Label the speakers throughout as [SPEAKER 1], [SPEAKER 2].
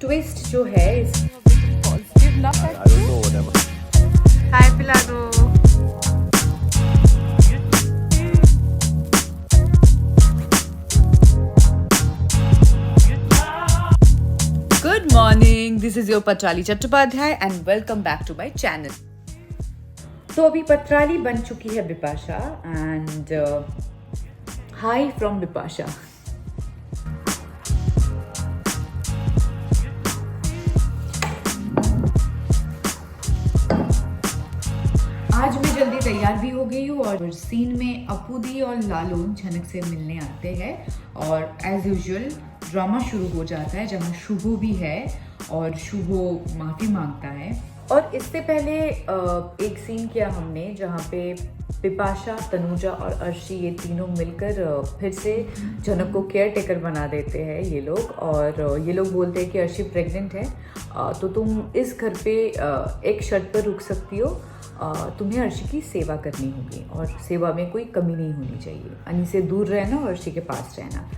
[SPEAKER 1] Twist जो है इस
[SPEAKER 2] पॉजिटिव ना
[SPEAKER 3] I don't know whatever.
[SPEAKER 2] चाय पिला दो।
[SPEAKER 1] Good morning, this is your Patrali Chattopadhyay and welcome back to my channel. तो अभी पत्राली बन चुकी है Bipasha and hi from Bipasha. आज मैं जल्दी तैयार भी हो गई हूँ और सीन में अपू दी और लालून झनक से मिलने आते हैं और एज यूजुअल ड्रामा शुरू हो जाता है जहाँ शुभो भी है और शुभो माफ़ी मांगता है। और इससे पहले एक सीन किया हमने जहाँ पे बिपाशा, तनुजा और अर्शी ये तीनों मिलकर फिर से झनक को केयर टेकर बना देते हैं ये लोग। और ये लोग बोलते हैं कि अर्शी प्रेग्नेंट है तो तुम इस घर पे एक शर्त पर रुक सकती हो, तुम्हें अर्शी की सेवा करनी होगी और सेवा में कोई कमी नहीं होनी चाहिए। अनी से दूर रहना और अर्शी के पास रहना,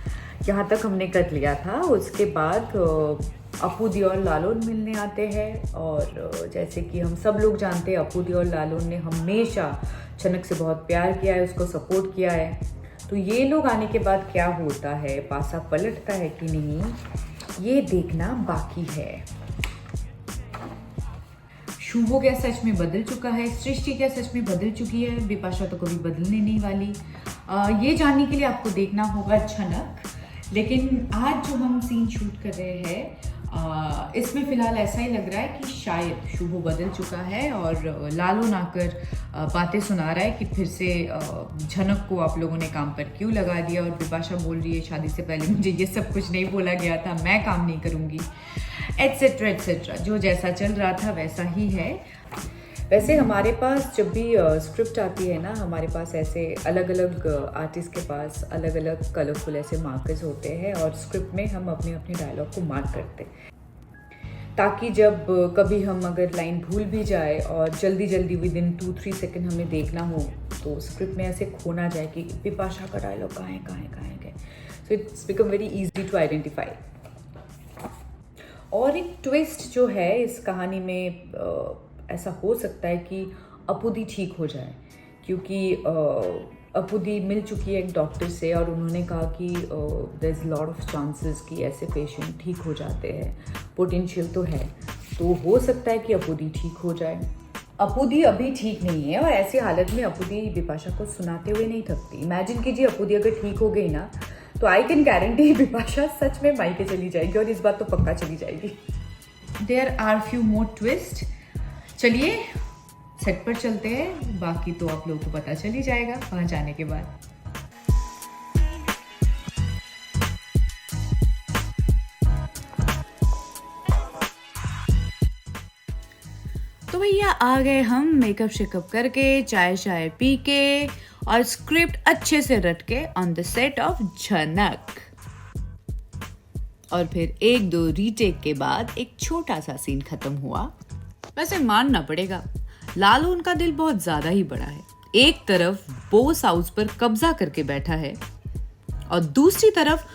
[SPEAKER 1] यहाँ तक हमने कर लिया था। उसके बाद अपू दी और लालून मिलने आते हैं और जैसे कि हम सब लोग जानते हैं अपू दी और लालून ने हमेशा झनक से बहुत प्यार किया है, उसको सपोर्ट किया है। तो ये लोग आने के बाद क्या होता है, पासा पलटता है कि नहीं, ये देखना बाकी है। शुभो क्या सच में बदल चुका है, सृष्टि क्या सच में बदल चुकी है, बिपाशा तो कभी बदलने नहीं वाली, ये जानने के लिए आपको देखना होगा झनक। लेकिन आज जो हम सीन शूट कर रहे हैं इसमें फ़िलहाल ऐसा ही लग रहा है कि शायद शुभो बदल चुका है और लालून आकर बातें सुना रहा है कि फिर से झनक को आप लोगों ने काम पर क्यों लगा दिया। और बिपाशा बोल रही है शादी से पहले मुझे ये सब कुछ नहीं बोला गया था, मैं काम नहीं करूँगी, एट्सेट्रा एट्सेट्रा। जो जैसा चल रहा था वैसा ही है। वैसे हमारे पास जब भी स्क्रिप्ट आती है ना, हमारे पास ऐसे अलग अलग आर्टिस्ट के पास अलग अलग कलरफुल ऐसे मार्कर्स होते हैं और स्क्रिप्ट में हम अपने अपने डायलॉग को मार्क करते हैं ताकि जब कभी हम अगर लाइन भूल भी जाए और जल्दी जल्दी विद इन 2-3 सेकेंड हमें देखना हो तो स्क्रिप्ट में ऐसे खो ना जाए कि बिपाशा का डायलॉग कहाँ है। So it's become very easy to identify. और एक ट्विस्ट जो है इस कहानी में ऐसा हो सकता है कि अपू दी ठीक हो जाए, क्योंकि अपू दी मिल चुकी है एक डॉक्टर से और उन्होंने कहा कि there is lot of chances कि ऐसे पेशेंट ठीक हो जाते हैं, पोटेंशियल तो है। तो हो सकता है कि अपू दी ठीक हो जाए। अपू दी अभी ठीक नहीं है और ऐसी हालत में अपू दी बिपाशा को सुनाते हुए नहीं थकती। इमेजिन कीजिए अपू दी अगर ठीक हो गई ना तो आई कैन गारंटी बिपाशा सच में मायके चली जाएगी और इस बात तो पक्का चली जाएगी। There are few more twist. चलिए सेट पर चलते हैं, बाकी तो आप लोगों को पता चल ही जाएगा वहां जाने के बाद। तो भैया आ गए हम मेकअप शेकअप करके, चाय शाय पी के और स्क्रिप्ट अच्छे से रट के ऑन द सेट ऑफ झनक। और फिर 1-2 रीटेक के बाद एक छोटा सा सीन खत्म हुआ। वैसे मानना पड़ेगा लालून का दिल बहुत ज्यादा ही बड़ा है। एक तरफ बोस हाउस पर कब्जा करके बैठा है और दूसरी तरफ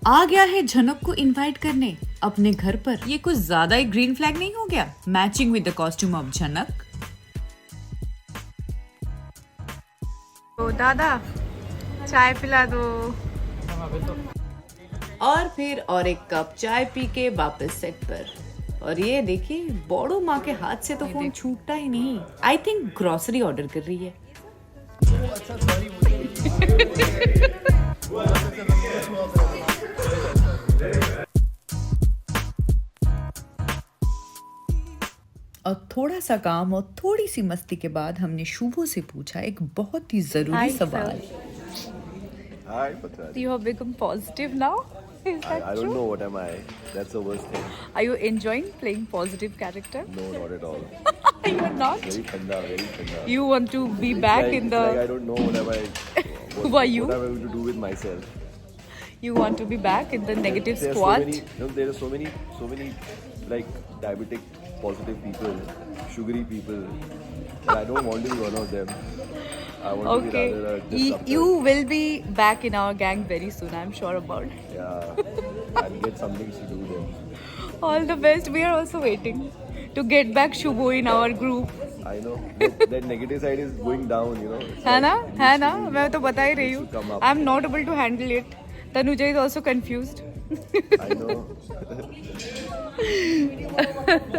[SPEAKER 1] आ गया है झनक को इनवाइट करने अपने घर पर। ये कुछ ज्यादा ही ग्रीन फ्लैग नहीं हो गया, matching with the costume of झनक।
[SPEAKER 2] तो दादा चाय पिला दो।
[SPEAKER 1] और फिर और एक कप चाय पी के वापस सेट पर। और ये देखिए बड़ो माँ के हाथ से तो फोन छूटता ही नहीं। आई थिंक ग्रोसरी ऑर्डर कर रही है। और थोड़ा सा काम और थोड़ी सी मस्ती के बाद हमने शुभो से पूछा एक बहुत ही जरूरी सवाल।
[SPEAKER 3] Hi, Patrali.
[SPEAKER 2] You have become positive now? Is that
[SPEAKER 3] I
[SPEAKER 2] true?
[SPEAKER 3] don't know what am I. That's the worst thing.
[SPEAKER 2] Are you enjoying playing positive character?
[SPEAKER 3] No, not at all.
[SPEAKER 2] You're not?
[SPEAKER 3] Very thanda, very thanda.
[SPEAKER 2] You want to be back in the...
[SPEAKER 3] It's like I don't know what am I.
[SPEAKER 2] Who are you?
[SPEAKER 3] What am I going to do with myself?
[SPEAKER 2] You want to be back in the negative
[SPEAKER 3] There are
[SPEAKER 2] squad?
[SPEAKER 3] there are so many like diabetic positive people, sugary people. And I don't want to be one of them. I want to be
[SPEAKER 2] Okay.
[SPEAKER 3] rather a disruptor.
[SPEAKER 2] You will be back in our gang very soon, I'm sure about it.
[SPEAKER 3] Yeah. I'll get some things to do then.
[SPEAKER 2] All the best. We are also waiting to get back Shubho in our group.
[SPEAKER 3] I know that negative side is going down, you know. It's
[SPEAKER 2] है ना
[SPEAKER 3] like,
[SPEAKER 2] है ना मैं तो बता ही रही हूँ.
[SPEAKER 3] come up.
[SPEAKER 2] I am not able to handle it. Tanuja is also confused.
[SPEAKER 3] I know.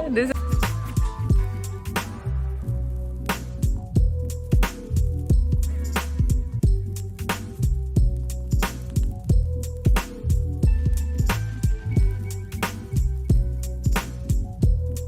[SPEAKER 2] This